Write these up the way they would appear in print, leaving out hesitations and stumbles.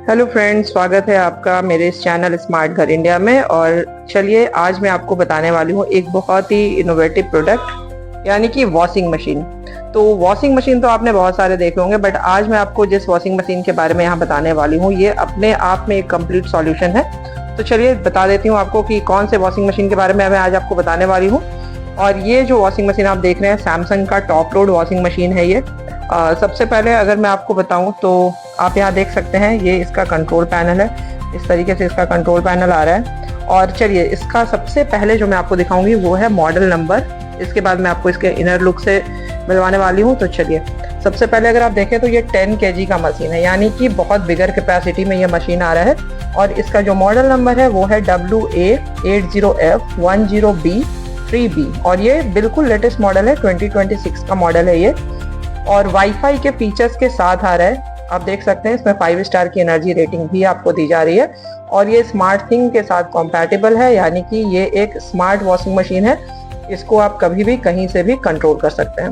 Hello friends, स्वागत है आपका मेरे इस चैनल स्मार्ट घर इंडिया में। और चलिए आज मैं आपको बताने वाली हूँ एक बहुत ही इनोवेटिव प्रोडक्ट, यानी कि वॉशिंग मशीन। तो वॉशिंग मशीन तो आपने बहुत सारे देखे होंगे, बट आज मैं आपको जिस वॉशिंग मशीन के बारे में यहाँ बताने वाली हूँ ये अपने आप में एक कंप्लीट सॉल्यूशन है। तो चलिए बता देती हूँ आपको कि कौन से वॉशिंग मशीन के बारे में मैं आज आपको बताने वाली हूँ। और ये जो वॉशिंग मशीन आप देख रहे हैं, सैमसंग का टॉप लोड वॉशिंग मशीन है ये। सबसे पहले अगर मैं आपको बताऊं तो आप यहाँ देख सकते हैं, ये इसका कंट्रोल पैनल है। इस तरीके से इसका कंट्रोल पैनल आ रहा है। और चलिए इसका सबसे पहले जो मैं आपको दिखाऊंगी वो है मॉडल नंबर। इसके बाद मैं आपको इसके इनर लुक से मिलवाने वाली हूँ। तो चलिए सबसे पहले अगर आप देखें तो ये 10 kg का मशीन है, यानी कि बहुत बिगर कैपेसिटी में ये मशीन आ रहा है। और इसका जो मॉडल नंबर है वो है WA80F10B3B। और ये बिल्कुल लेटेस्ट मॉडल है, 2026 का मॉडल है ये। और वाईफाई के फीचर्स के साथ आ रहा है। आप देख सकते हैं इसमें 5 स्टार की एनर्जी रेटिंग भी आपको दी जा रही है। और ये स्मार्ट थिंग के साथ कॉम्पैटिबल है, यानी कि ये एक स्मार्ट वॉशिंग मशीन है। इसको आप कभी भी कहीं से भी कंट्रोल कर सकते हैं।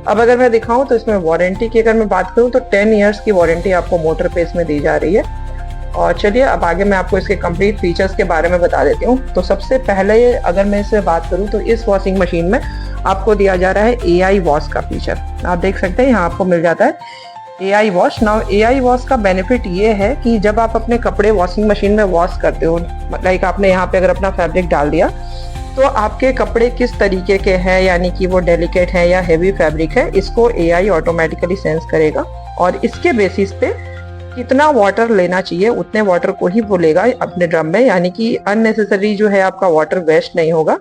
अब अगर मैं दिखाऊं तो इसमें वारंटी की अगर मैं बात करूं तो 10 ईयर्स की वारंटी आपको मोटर पे इसमें दी जा रही है। और चलिए अब आगे मैं आपको इसके कंप्लीट फीचर्स के बारे में बता देती हूँ। तो सबसे पहले अगर मैं इससे बात करूँ तो इस वॉशिंग मशीन में आपको दिया जा रहा है AI वॉश का फीचर। आप देख सकते हैं यहाँ आपको मिल जाता है AI wash. Now AI wash का बेनिफिट ये है कि जब आप अपने कपड़े वॉशिंग मशीन में वॉश करते हो, लाइक आपने यहाँ पे अगर अपना फैब्रिक डाल दिया तो आपके कपड़े किस तरीके के हैं, यानी कि वो डेलिकेट है या हेवी फैब्रिक है, इसको AI ऑटोमेटिकली सेंस करेगा। और इसके बेसिस पे कितना वाटर लेना चाहिए उतने वाटर को ही वो लेगा अपने ड्रम में, यानी कि अननेसेसरी जो है आपका वाटर वेस्ट नहीं होगा।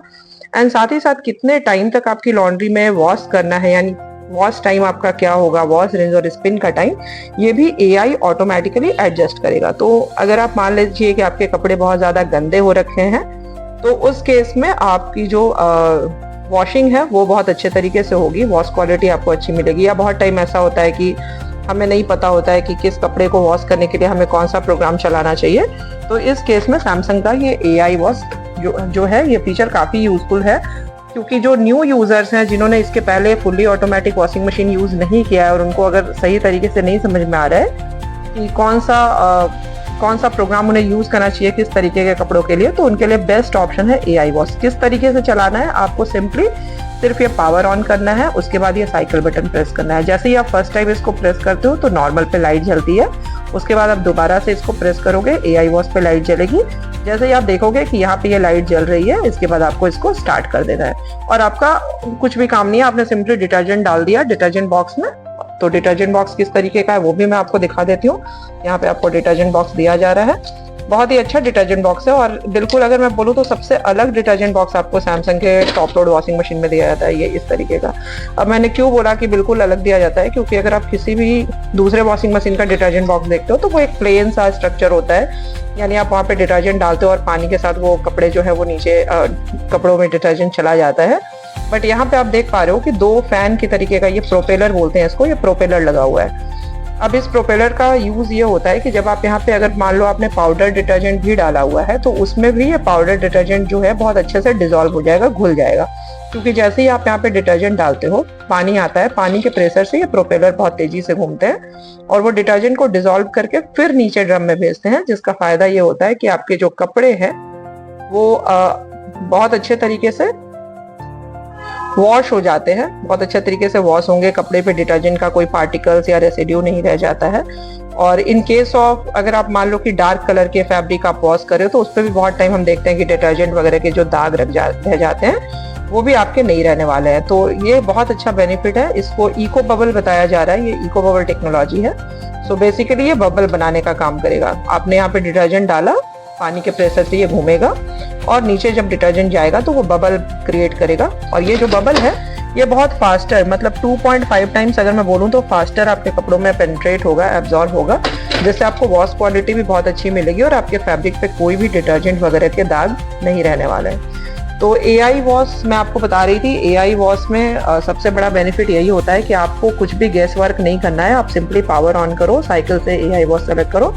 एंड साथ ही साथ कितने टाइम तक आपकी लॉन्ड्री में वॉश करना है, यानी वॉश टाइम आपका क्या होगा, वॉश, रिंस और स्पिन का टाइम, ये भी AI ऑटोमेटिकली एडजस्ट करेगा। तो अगर आप मान लीजिए कि आपके कपड़े बहुत ज्यादा गंदे हो रखे हैं तो उस केस में आपकी जो वॉशिंग है वो बहुत अच्छे तरीके से होगी, वॉश क्वालिटी आपको अच्छी मिलेगी। या बहुत टाइम ऐसा होता है कि हमें नहीं पता होता है कि किस कपड़े को वॉश करने के लिए हमें कौन सा प्रोग्राम चलाना चाहिए। तो इस केस में सैमसंग का ये AI वॉश जो है ये फीचर काफ़ी यूजफुल है, क्योंकि जो न्यू यूजर्स हैं जिन्होंने इसके पहले fully automatic washing machine use नहीं किया है और उनको अगर सही तरीके से नहीं समझ में आ रहा है कि कौन सा प्रोग्राम उन्हें यूज़ करना चाहिए किस तरीके के कपड़ों के लिए, तो उनके लिए बेस्ट ऑप्शन है AI वॉश। किस तरीके से चलाना है, आपको सिंपली सिर्फ ये पावर ऑन करना है, उसके बाद ये साइकिल बटन प्रेस करना है। जैसे ही आप फर्स्ट टाइम इसको प्रेस करते हो तो नॉर्मल पे लाइट जलती है, उसके बाद आप दोबारा से इसको प्रेस करोगे AI वॉश पे लाइट जलेगी। जैसे ही आप देखोगे कि यहाँ पे ये लाइट जल रही है, इसके बाद आपको इसको स्टार्ट कर देना है। और आपका कुछ भी काम नहीं है, आपने सिंपली डिटर्जेंट डाल दिया डिटर्जेंट बॉक्स में। तो डिटर्जेंट बॉक्स किस तरीके का है वो भी मैं आपको दिखा देती हूँ। यहाँ पे आपको डिटर्जेंट बॉक्स दिया जा रहा है, बहुत ही अच्छा डिटर्जेंट बॉक्स है। और बिल्कुल अगर मैं बोलूँ तो सबसे अलग डिटर्जेंट बॉक्स आपको सैमसंग के टॉप लोड वॉशिंग मशीन में दिया जाता है, ये इस तरीके का। अब मैंने क्यों बोला कि बिल्कुल अलग दिया जाता है, क्योंकि अगर आप किसी भी दूसरे वॉशिंग मशीन का डिटर्जेंट बॉक्स देखते हो तो वो एक प्लेन सा स्ट्रक्चर होता है, यानी आप वहाँ पे डिटर्जेंट डालते हो और पानी के साथ वो कपड़े जो है वो नीचे कपड़ों में डिटर्जेंट चला जाता है। बट यहाँ पे आप देख पा रहे हो कि 2 फैन की तरीके का, ये प्रोपेलर बोलते हैं इसको, ये प्रोपेलर लगा हुआ है। अब इस प्रोपेलर का यूज ये होता है कि जब आप यहाँ पे अगर मान लो आपने पाउडर डिटर्जेंट भी डाला हुआ है तो उसमें भी ये पाउडर डिटर्जेंट जो है बहुत अच्छे से डिजोल्व हो जाएगा, घुल जाएगा। क्योंकि जैसे ही आप यहाँ पे डिटर्जेंट डालते हो, पानी आता है, पानी के प्रेशर से ये प्रोपेलर बहुत तेजी से घूमते हैं और वो डिटर्जेंट को डिजोल्व करके फिर नीचे ड्रम में भेजते हैं, जिसका फायदा ये होता है कि आपके जो कपड़े हैं वो बहुत अच्छे तरीके से वॉश हो जाते हैं, बहुत अच्छे तरीके से वॉश होंगे, कपड़े पे डिटर्जेंट का कोई पार्टिकल्स या रेसिड्यू नहीं रह जाता है। और इन केस ऑफ अगर आप मान लो कि डार्क कलर के फैब्रिक आप वॉश करें तो उस पर भी बहुत टाइम हम देखते हैं कि डिटर्जेंट वगैरह के जो दाग रह जाते हैं वो भी आपके नहीं रहने वाले हैं। तो ये बहुत अच्छा बेनिफिट है। इसको इको बबल बताया जा रहा है, ये इको बबल टेक्नोलॉजी है। सो बेसिकली ये बबल बनाने का काम करेगा। आपने यहाँ पे डिटर्जेंट डाला, पानी के प्रेशर से ये घूमेगा और नीचे जब डिटर्जेंट जाएगा तो वो बबल क्रिएट करेगा। और ये जो बबल है ये बहुत फास्टर, मतलब 2.5 टाइम्स अगर मैं बोलूँ तो फास्टर आपके कपड़ों में पेनिट्रेट होगा, एब्जॉर्ब होगा, जिससे आपको वॉश क्वालिटी भी बहुत अच्छी मिलेगी और आपके फैब्रिक पे कोई भी डिटर्जेंट वगैरह के दाग नहीं रहने वाले हैं। तो AI वॉश मैं आपको बता रही थी, AI वॉश में सबसे बड़ा बेनिफिट यही होता है कि आपको कुछ भी गैस वर्क नहीं करना है। आप सिंपली पावर ऑन करो, साइकिल से AI वॉश सेलेक्ट करो,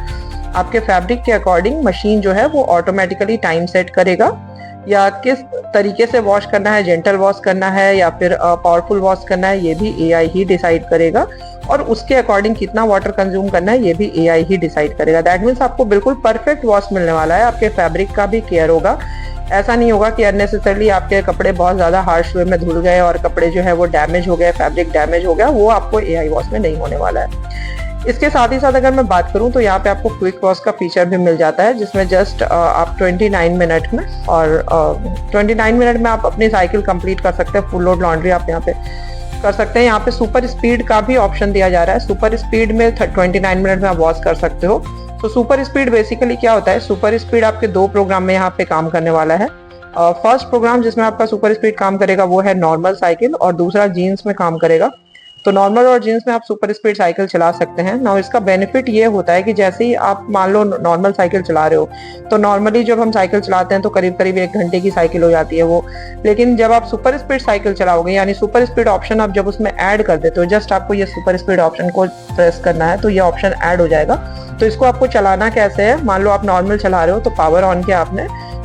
आपके फैब्रिक के अकॉर्डिंग मशीन जो है वो ऑटोमेटिकली टाइम सेट करेगा या किस तरीके से वॉश करना है, जेंटल वॉश करना है या फिर पावरफुल वॉश करना है, ये भी AI ही डिसाइड करेगा। और उसके अकॉर्डिंग कितना वाटर कंज्यूम करना है ये भी एआई ही डिसाइड करेगा। दैट मीन्स आपको बिल्कुल परफेक्ट वॉश मिलने वाला है। आपके फैब्रिक का भी केयर होगा। ऐसा नहीं होगा कि अननेसेसरली आपके कपड़े बहुत ज़्यादा हार्श वे में धुल गए और कपड़े जो है वो डैमेज हो गए, फैब्रिक डैमेज हो गया, वो आपको एआई वॉश में नहीं होने वाला है। इसके साथ ही साथ अगर मैं बात करूं तो यहाँ पे आपको क्विक वॉश का फीचर भी मिल जाता है, जिसमें जस्ट आप 29 मिनट में और 29 मिनट में आप अपनी साइकिल कंप्लीट कर सकते हैं। फुल लोड लॉन्ड्री आप यहाँ पे कर सकते हैं। यहाँ पे सुपर स्पीड का भी ऑप्शन दिया जा रहा है। सुपर स्पीड में 29 मिनट में आप वॉश कर सकते हो। तो सुपर स्पीड बेसिकली क्या होता है, सुपर स्पीड आपके 2 प्रोग्राम में यहाँ पे काम करने वाला है। फर्स्ट प्रोग्राम जिसमें आपका सुपर स्पीड काम करेगा वो है नॉर्मल साइकिल, और दूसरा जीन्स में काम करेगा। तो नॉर्मल और जीन्स में आप सुपर स्पीड साइकिल चला सकते हैं ना। इसका बेनिफिट ये होता है कि जैसे ही आप मान लो नॉर्मल साइकिल चला रहे हो, तो नॉर्मली जब हम साइकिल चलाते हैं तो करीब करीब 1 घंटे की साइकिल हो जाती है वो। लेकिन जब आप सुपर स्पीड साइकिल चलाओगे, यानी सुपर स्पीड ऑप्शन आप जब उसमें ऐड कर देते हो, जस्ट आपको ये सुपर स्पीड ऑप्शन को प्रेस करना है तो ये ऑप्शन ऐड हो जाएगा। तो इसको आपको चलाना कैसे है, मान लो आप नॉर्मल चला रहे हो तो पावर ऑन किया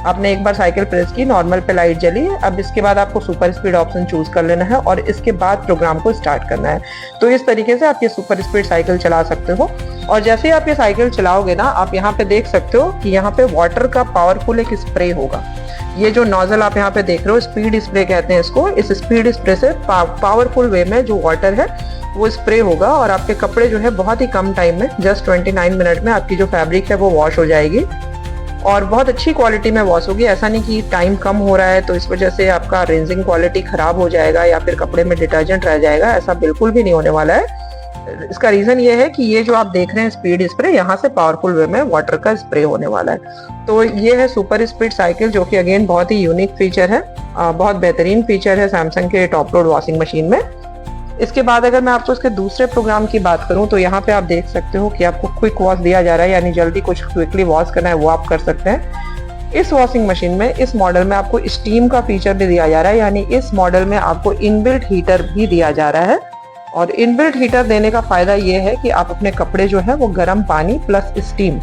आपने एक बार साइकिल प्रेस की, नॉर्मल पे लाइट जली। अब इसके बाद आपको सुपर स्पीड ऑप्शन चूज कर लेना है और इसके बाद प्रोग्राम को स्टार्ट करना है। तो इस तरीके से आप ये सुपर स्पीड साइकिल चला सकते हो। और जैसे ही आप ये साइकिल चलाओगे ना, आप यहाँ पे देख सकते हो कि यहाँ पे वाटर का पावरफुल एक स्प्रे होगा। ये जो नोजल आप यहाँ पे देख रहे हो, स्पीड स्प्रे कहते हैं इसको। इस स्पीड स्प्रे से पावरफुल वे में जो वाटर है वो स्प्रे होगा और आपके कपड़े जो है बहुत ही कम टाइम में, जस्ट 29 मिनट में आपकी जो फैब्रिक है वो वॉश हो जाएगी और बहुत अच्छी क्वालिटी में वॉश होगी। ऐसा नहीं कि टाइम कम हो रहा है तो इस वजह से आपका रिंजिंग क्वालिटी खराब हो जाएगा या फिर कपड़े में डिटर्जेंट रह जाएगा, ऐसा बिल्कुल भी नहीं होने वाला है। इसका रीजन ये है कि ये जो आप देख रहे हैं स्पीड स्प्रे, यहाँ से पावरफुल वे में वाटर का स्प्रे होने वाला है। तो ये है सुपर स्पीड साइकिल, जो कि अगेन बहुत ही यूनिक फीचर है, बहुत बेहतरीन फीचर है सैमसंग के टॉप लोड वॉशिंग मशीन में। इसके बाद अगर मैं आपको इसके दूसरे प्रोग्राम की बात करूं तो यहाँ पे आप देख सकते हो कि आपको क्विक वॉश दिया जा रहा है, यानी जल्दी कुछ क्विकली वॉश करना है वो आप कर सकते हैं। इस वॉशिंग मशीन में, इस मॉडल में आपको स्टीम का फीचर भी दिया जा रहा है, यानी इस मॉडल में आपको इनबिल्ट हीटर भी दिया जा रहा है। और इनबिल्ट हीटर देने का फायदा ये है कि आप अपने कपड़े जो है वो गर्म पानी प्लस स्टीम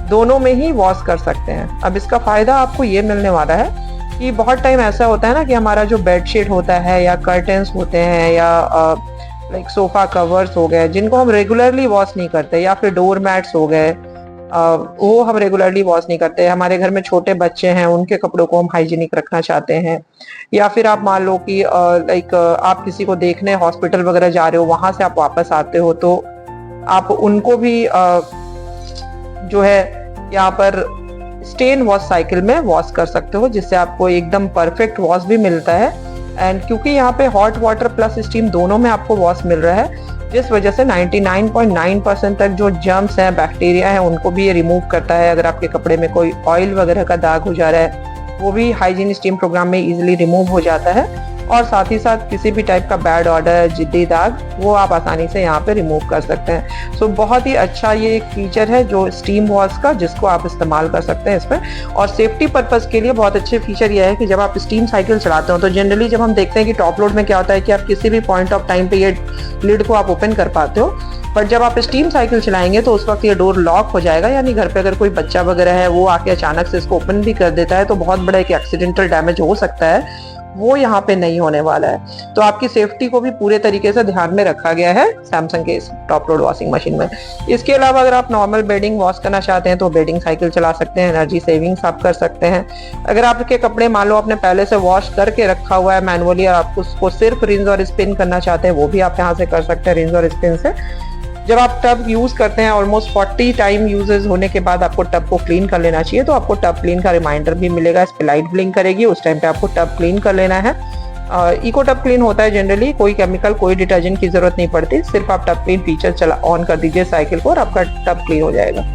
दोनों में ही वॉश कर सकते हैं। अब इसका फायदा आपको ये मिलने वाला है कि बहुत टाइम ऐसा होता है ना कि हमारा जो बेडशीट होता है या कर्टेंस होते हैं या लाइक सोफा कवर्स हो गए, जिनको हम रेगुलरली वॉश नहीं करते, या फिर डोर मैट्स हो गए, वो हम रेगुलरली वॉश नहीं करते। हमारे घर में छोटे बच्चे हैं, उनके कपड़ों को हम हाइजीनिक रखना चाहते हैं, या फिर आप मान लो कि लाइक आप किसी को देखने हॉस्पिटल वगैरह जा रहे हो, वहां से आप वापस आते हो तो आप उनको भी जो है यहाँ पर स्टेन वॉश साइकिल में वॉश कर सकते हो, जिससे आपको एकदम परफेक्ट वॉश भी मिलता है। एंड क्योंकि यहाँ पे हॉट वाटर प्लस स्टीम दोनों में आपको वॉश मिल रहा है, जिस वजह से 99.9% तक जो जर्म्स हैं, बैक्टीरिया हैं, उनको भी ये रिमूव करता है। अगर आपके कपड़े में कोई ऑयल वगैरह का दाग हो जा रहा है वो भी हाइजीन स्टीम प्रोग्राम में इजीली रिमूव हो जाता है। और साथ ही साथ किसी भी टाइप का बैड ऑर्डर, जिद्दी दाग, वो आप आसानी से यहाँ पे रिमूव कर सकते हैं। सो बहुत ही अच्छा ये एक फीचर है जो स्टीम वॉश का, जिसको आप इस्तेमाल कर सकते हैं इसमें। और सेफ्टी पर्पस के लिए बहुत अच्छे फीचर ये है कि जब आप स्टीम साइकिल चलाते हो तो जनरली जब हम देखते हैं कि टॉप लोड में क्या होता है कि आप किसी भी पॉइंट ऑफ टाइम पे ये लिड को आप ओपन कर पाते हो, पर जब आप स्टीम साइकिल चलाएंगे तो उस वक्त ये डोर लॉक हो जाएगा, यानी घर पे अगर कोई बच्चा वगैरह है वो आके अचानक से इसको ओपन भी कर देता है तो बहुत बड़ा एक एक्सीडेंटल डैमेज हो सकता है, वो यहाँ पे नहीं होने वाला है। तो आपकी सेफ्टी को भी पूरे तरीके से ध्यान में रखा गया है सैमसंग के इस टॉप लोड वॉशिंग मशीन में। इसके अलावा अगर आप नॉर्मल बेडिंग वॉश करना चाहते हैं तो बेडिंग साइकिल चला सकते हैं, एनर्जी सेविंग्स आप कर सकते हैं। अगर आपके कपड़े मान लो आपने पहले से वॉश करके रखा हुआ है मैनुअली और आप उसको सिर्फ रिंस और स्पिन करना चाहते हैं, वो भी आप यहाँ से कर सकते हैं रिंस और स्पिन से। जब आप टब यूज करते हैं, ऑलमोस्ट 40 टाइम यूजेस होने के बाद आपको टब को क्लीन कर लेना चाहिए, तो आपको टब क्लीन का रिमाइंडर भी मिलेगा, इस पे लाइट ब्लिंक करेगी, उस टाइम पे आपको टब क्लीन कर लेना है। इको टब क्लीन होता है जनरली, कोई केमिकल कोई डिटर्जेंट की जरूरत नहीं पड़ती, सिर्फ आप टब क्लीन फीचर ऑन कर दीजिए साइकिल को और आपका टब क्लीन हो जाएगा।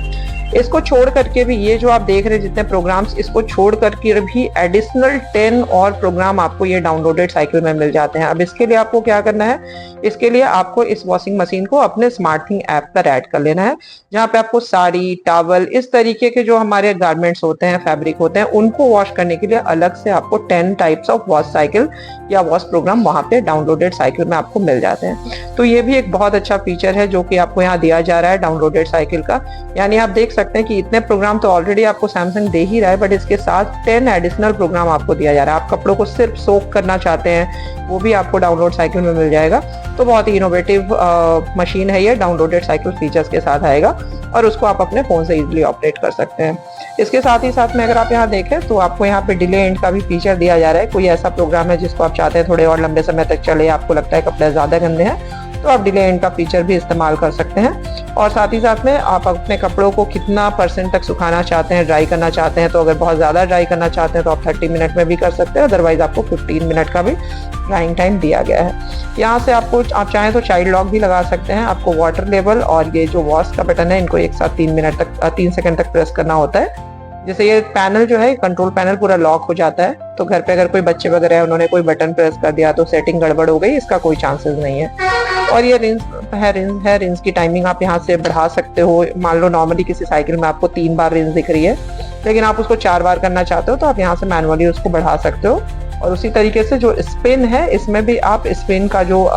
इसको छोड़ करके भी ये जो आप देख रहे हैं जितने प्रोग्राम्स, इसको छोड़ करके भी एडिशनल 10 और प्रोग्राम आपको ये डाउनलोडेड साइकिल में मिल जाते हैं। अब इसके लिए आपको क्या करना है, इसके लिए आपको इस वॉशिंग मशीन को अपने स्मार्टथिंग ऐप पर ऐड कर लेना है, जहाँ पे आपको साड़ी, टॉवल, इस तरीके के जो हमारे गारमेंट्स होते हैं, फैब्रिक होते हैं, उनको वॉश करने के लिए अलग से आपको 10 टाइप्स ऑफ वॉश साइकिल या वॉश प्रोग्राम वहाँ पे डाउनलोडेड साइकिल में आपको मिल जाते हैं। तो ये भी एक बहुत अच्छा फीचर है जो कि आपको यहाँ दिया जा रहा है डाउनलोडेड साइकिल का। यानी आप देख सकते सकते हैं कि इतने प्रोग्राम तो ऑलरेडी आपको सैमसंग दे ही रहा है, बट इसके साथ 10 एडिशनल प्रोग्राम आपको दिया जा रहा है। आप कपड़ों को सिर्फ सोक करना चाहते हैं, वो भी आपको डाउनलोड साइकिल में मिल जाएगा। तो बहुत ही इनोवेटिव मशीन है ये, डाउनलोडेड साइकिल फीचर्स के साथ आएगा और उसको आप अपने फ़ोन से इजीली ऑपरेट कर सकते हैं। इसके साथ ही साथ में अगर आप यहाँ देखें तो आपको यहाँ पे डिले एंड का भी फीचर दिया जा रहा है। कोई ऐसा प्रोग्राम है जिसको आप चाहते हैं थोड़े और लंबे समय तक चले, आपको लगता है कपड़े ज़्यादा गंदे हैं, तो आप डिले एंड का फीचर भी इस्तेमाल कर सकते हैं। और साथ ही साथ में आप अपने कपड़ों को कितना % तक सुखाना चाहते हैं, ड्राई करना चाहते हैं, तो अगर बहुत ज़्यादा ड्राई करना चाहते हैं तो आप 30 मिनट में भी कर सकते हैं, अदरवाइज आपको 15 मिनट का भी ड्राइंग टाइम दिया गया है। यहाँ से आपको आप चाहें तो चाइल्ड लॉक भी लगा सकते हैं। आपको वाटर लेवल और ये जो वॉश का बटन है, इनको एक साथ 3 सेकंड तक प्रेस करना होता है। जैसे ये पैनल जो है, कंट्रोल पैनल पूरा लॉक हो जाता है, तो घर पे अगर कोई बच्चे वगैरह है, उन्होंने कोई बटन प्रेस कर दिया तो सेटिंग गड़बड़ हो गई, इसका कोई चांसेस नहीं है। और ये रिंस की टाइमिंग आप यहाँ से बढ़ा सकते हो। मान लो नॉर्मली किसी साइकिल में आपको 3 बार रिंस दिख रही है, लेकिन आप उसको 4 बार करना चाहते हो, तो आप यहाँ से मैनुअली उसको बढ़ा सकते हो। और उसी तरीके से जो स्पिन है, इसमें भी आप स्पिन का जो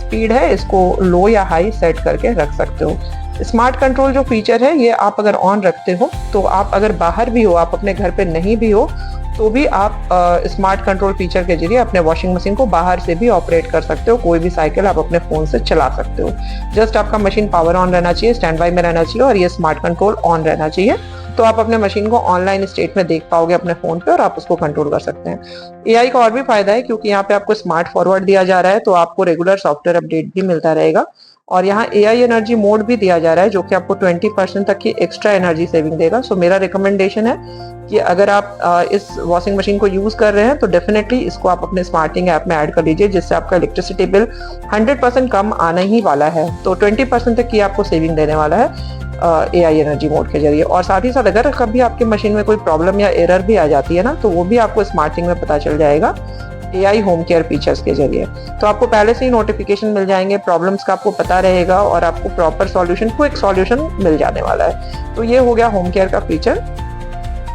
स्पीड है, इसको लो या हाई सेट करके रख सकते हो। स्मार्ट कंट्रोल जो फीचर है, ये आप अगर ऑन रखते हो तो आप अगर बाहर भी हो, आप अपने घर पे नहीं भी हो, तो भी आप स्मार्ट कंट्रोल फीचर के जरिए अपने वॉशिंग मशीन को बाहर से भी ऑपरेट कर सकते हो। कोई भी साइकिल आप अपने फ़ोन से चला सकते हो। जस्ट आपका मशीन पावर ऑन रहना चाहिए, स्टैंड बाई में रहना चाहिए और ये स्मार्ट कंट्रोल ऑन रहना चाहिए, तो आप अपने मशीन को ऑनलाइन स्टेट में देख पाओगे अपने फ़ोन पे और आप उसको कंट्रोल कर सकते हैं। एआई का और भी फायदा है, क्योंकि यहाँ पे आपको स्मार्ट फॉरवर्ड दिया जा रहा है, तो आपको रेगुलर सॉफ्टवेयर अपडेट भी मिलता रहेगा। और यहाँ एआई एनर्जी मोड भी दिया जा रहा है, जो कि आपको 20% तक की एक्स्ट्रा एनर्जी सेविंग देगा। सो मेरा रिकमेंडेशन है कि अगर आप इस वॉशिंग मशीन को यूज कर रहे हैं तो डेफिनेटली इसको आप अपने स्मार्टिंग ऐप में ऐड कर लीजिए, जिससे आपका इलेक्ट्रिसिटी बिल 100% कम आना ही वाला है। तो 20% तक की आपको सेविंग देने वाला है एआई एनर्जी मोड के जरिए। और साथ ही साथ अगर कभी आपकी मशीन में कोई प्रॉब्लम या एरर भी आ जाती है ना, तो वो भी आपको स्मार्टिंग में पता चल जाएगा एआई होम केयर फीचर्स के जरिए। तो आपको पहले से ही नोटिफिकेशन मिल जाएंगे, प्रॉब्लम्स का आपको पता रहेगा और आपको प्रॉपर सॉल्यूशन, क्विक सॉल्यूशन मिल जाने वाला है। तो ये हो गया होम केयर का फीचर,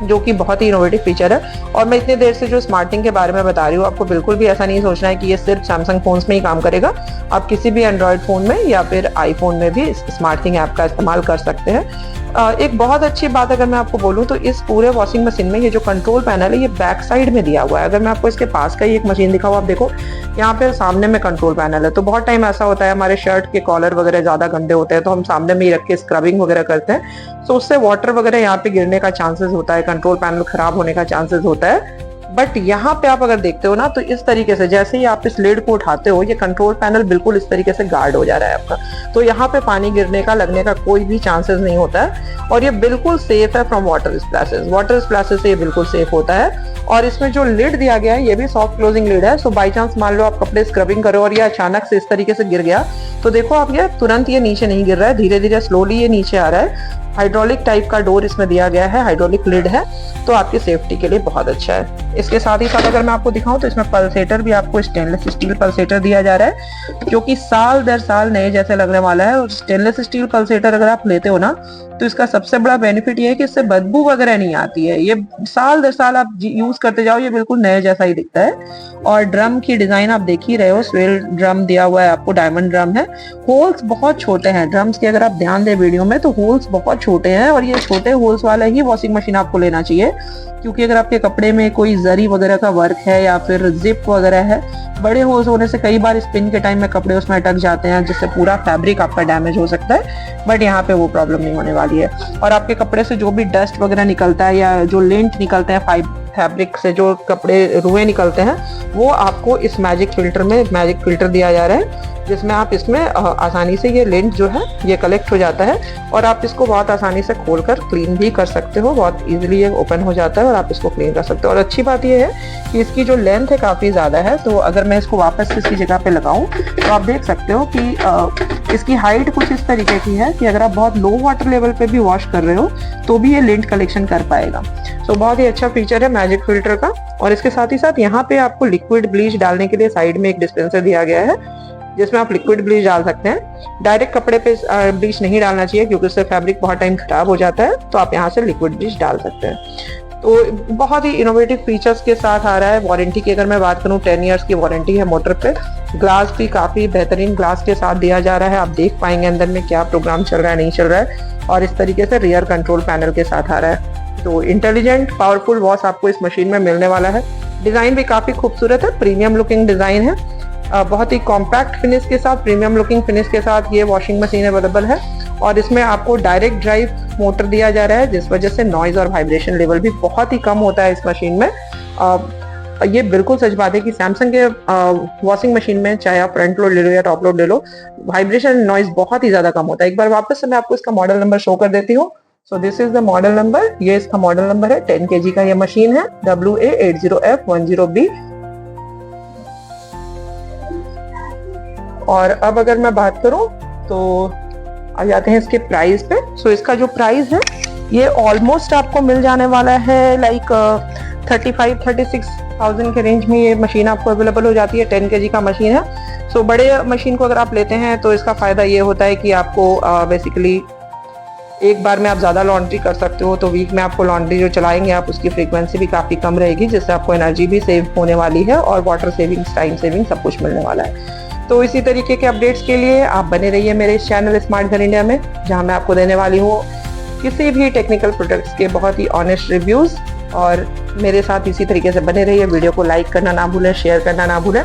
जो कि बहुत ही इनोवेटिव फीचर है। और मैं इतनी देर से जो स्मार्टिंग के बारे में बता रही हूँ, आपको बिल्कुल भी ऐसा नहीं सोचना है कि ये सिर्फ सैमसंग फोन्स में ही काम करेगा। आप किसी भी एंड्रॉयड फोन में या फिर आईफोन में भी स्मार्टिंग ऐप का इस्तेमाल कर सकते हैं। एक बहुत अच्छी बात अगर मैं आपको बोलूँ तो इस पूरे वॉशिंग मशीन में ये जो कंट्रोल पैनल है, ये बैक साइड में दिया हुआ है। अगर मैं आपको इसके पास का ही एक मशीन दिखाऊँ, आप देखो यहाँ पे सामने में कंट्रोल पैनल है। तो बहुत टाइम ऐसा होता है हमारे शर्ट के कॉलर वगैरह ज्यादा गंदे होते हैं, तो हम सामने में ही रख के स्क्रबिंग वगैरह करते हैं, तो उससे वाटर वगैरह यहाँ पे गिरने का चांसेस होता है, कंट्रोल पैनल खराब होने का चांसेस होता है। बट यहाँ पे आप अगर देखते हो ना, तो इस तरीके से जैसे ही आप इस लिड को उठाते हो, ये कंट्रोल पैनल बिल्कुल इस तरीके से गार्ड हो जा रहा है आपका। तो यहाँ पे पानी गिरने का, लगने का कोई भी चांसेस नहीं होता है और ये बिल्कुल सेफ है फ्रॉम वाटर स्प्लैशेस से ये बिल्कुल सेफ होता है। और इसमें जो लिड दिया गया है, ये भी सॉफ्ट क्लोजिंग लिड है। सो बाई चांस मान लो आप कपड़े स्क्रबिंग करो और ये अचानक से इस तरीके से गिर गया, तो देखो आप ये तुरंत ये नीचे नहीं गिर रहा है, धीरे धीरे स्लोली ये नीचे आ रहा है। हाइड्रोलिक टाइप का डोर इसमें दिया गया है, हाइड्रोलिक लिड है, तो आपकी सेफ्टी के लिए बहुत अच्छा है। इसके साथ ही साथ अगर मैं आपको दिखाऊं तो इसमें पल्सेटर भी आपको स्टेनलेस स्टील पल्सेटर दिया जा रहा है, जो कि साल दर साल नए जैसे लगने वाला है। और स्टेनलेस स्टील पल्सेटर अगर आप लेते हो ना, तो इसका सबसे बड़ा बेनिफिट ये है कि इससे बदबू वगैरह नहीं आती है। ये साल दर साल आप यूज करते जाओ, ये बिल्कुल नए जैसा ही दिखता है। और ड्रम की डिजाइन आप देख ही रहे हो, स्वेल ड्रम दिया हुआ है आपको, डायमंड ड्रम है। होल्स बहुत छोटे हैं ड्रम्स के, अगर आप ध्यान दें वीडियो में तो होल्स बहुत छोटे हैं, और ये छोटे होल्स वाला ही वॉशिंग मशीन आपको लेना चाहिए, क्योंकि अगर आपके कपड़े में कोई जरी वगैरह का वर्क है या फिर जिप वगैरह है, बड़े होल्स होने से कई बार स्पिन के टाइम में कपड़े उसमें अटक जाते हैं, जिससे पूरा फैब्रिक आपका डैमेज हो सकता है। बट यहाँ पे वो प्रॉब्लम नहीं होने वाली है। और आपके कपड़े से जो भी डस्ट वगैरह निकलता है या जो लिंट निकलते हैं, फैब्रिक से जो कपड़े रुए निकलते हैं, वो आपको इस मैजिक फिल्टर दिया जा रहा है, जिसमें आप इसमें आसानी से ये लिंट जो है ये कलेक्ट हो जाता है और आप इसको बहुत आसानी से खोलकर क्लीन भी कर सकते हो। बहुत इजीली ये ओपन हो जाता है और आप इसको क्लीन कर सकते हो। और अच्छी बात ये है कि इसकी जो लेंथ है काफ़ी ज़्यादा है, तो अगर मैं इसको वापस किसी जगह पे लगाऊं तो आप देख सकते हो कि इसकी हाइट कुछ इस तरीके की है कि अगर आप बहुत लो वाटर लेवल पे भी वॉश कर रहे हो तो भी ये लिंट कलेक्शन कर पाएगा। सो बहुत ही अच्छा फीचर है मैजिक फिल्टर का। और इसके साथ ही साथ यहाँ पे आपको लिक्विड ब्लीच डालने के लिए साइड में एक डिस्पेंसर दिया गया है, जिसमें आप लिक्विड ब्लीच डाल सकते हैं। डायरेक्ट कपड़े पे ब्लीच नहीं डालना चाहिए, क्योंकि उससे फैब्रिक बहुत टाइम खराब हो जाता है, तो आप यहाँ से लिक्विड ब्लीच डाल सकते हैं। तो बहुत ही इनोवेटिव फीचर्स के साथ आ रहा है। वारंटी की अगर मैं बात करूं 10 इयर्स की वारंटी है मोटर पे। ग्लास भी काफ़ी बेहतरीन ग्लास के साथ दिया जा रहा है, आप देख पाएंगे अंदर में क्या प्रोग्राम चल रहा है नहीं चल रहा है। और इस तरीके से रियर कंट्रोल पैनल के साथ आ रहा है। तो इंटेलिजेंट पावरफुल वॉश आपको इस मशीन में मिलने वाला है। डिज़ाइन भी काफ़ी खूबसूरत है, प्रीमियम लुकिंग डिज़ाइन है। बहुत ही कॉम्पैक्ट फिनिश के साथ, प्रीमियम लुकिंग फिनिश के साथ ये वॉशिंग मशीन अवेलेबल है। और इसमें आपको डायरेक्ट ड्राइव मोटर दिया जा रहा है, जिस वजह से नॉइज और वाइब्रेशन लेवल भी बहुत ही कम होता है इस मशीन में। ये बिल्कुल सच बात है कि सैमसंग के वॉशिंग मशीन में चाहे आप फ्रंट लोड ले लो या टॉप लोड ले लो, वाइब्रेशन नॉइज बहुत ही ज्यादा कम होता है। एक बार वापस से मैं आपको इसका मॉडल नंबर शो कर देती हूँ। So this is the model number, ये इसका मॉडल नंबर है। 10 kg का ये मशीन है, WA80F10B। और अब अगर मैं बात करूं तो आ जाते हैं इसके प्राइस पे। सो इसका जो प्राइस है ये ऑलमोस्ट आपको मिल जाने वाला है लाइक 35-36,000 के रेंज में ये मशीन आपको अवेलेबल हो जाती है। 10 kg का मशीन है। सो बड़े मशीन को अगर आप लेते हैं तो इसका फायदा ये होता है कि आपको बेसिकली एक बार में आप ज़्यादा लॉन्ड्री कर सकते हो। तो वीक में आपको लॉन्ड्री जो चलाएंगे आप, उसकी फ्रीक्वेंसी भी काफ़ी कम रहेगी, जिससे आपको एनर्जी भी सेव होने वाली है और वाटर सेविंग, टाइम सेविंग सब कुछ मिलने वाला है। तो इसी तरीके के अपडेट्स के लिए आप बने रहिए मेरे इस चैनल स्मार्ट घर इंडिया में, जहां मैं आपको देने वाली हूँ किसी भी टेक्निकल प्रोडक्ट्स के बहुत ही ऑनेस्ट रिव्यूज़। और मेरे साथ इसी तरीके से बने रहिए। वीडियो को लाइक करना ना भूलें, शेयर करना ना भूलें।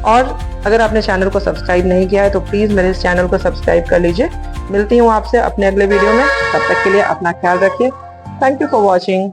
और अगर आपने चैनल को सब्सक्राइब नहीं किया है तो प्लीज़ मेरे इस चैनल को सब्सक्राइब कर लीजिए। मिलती हूँ आपसे अपने अगले वीडियो में, तब तक के लिए अपना ख्याल रखिए। Thank you for watching.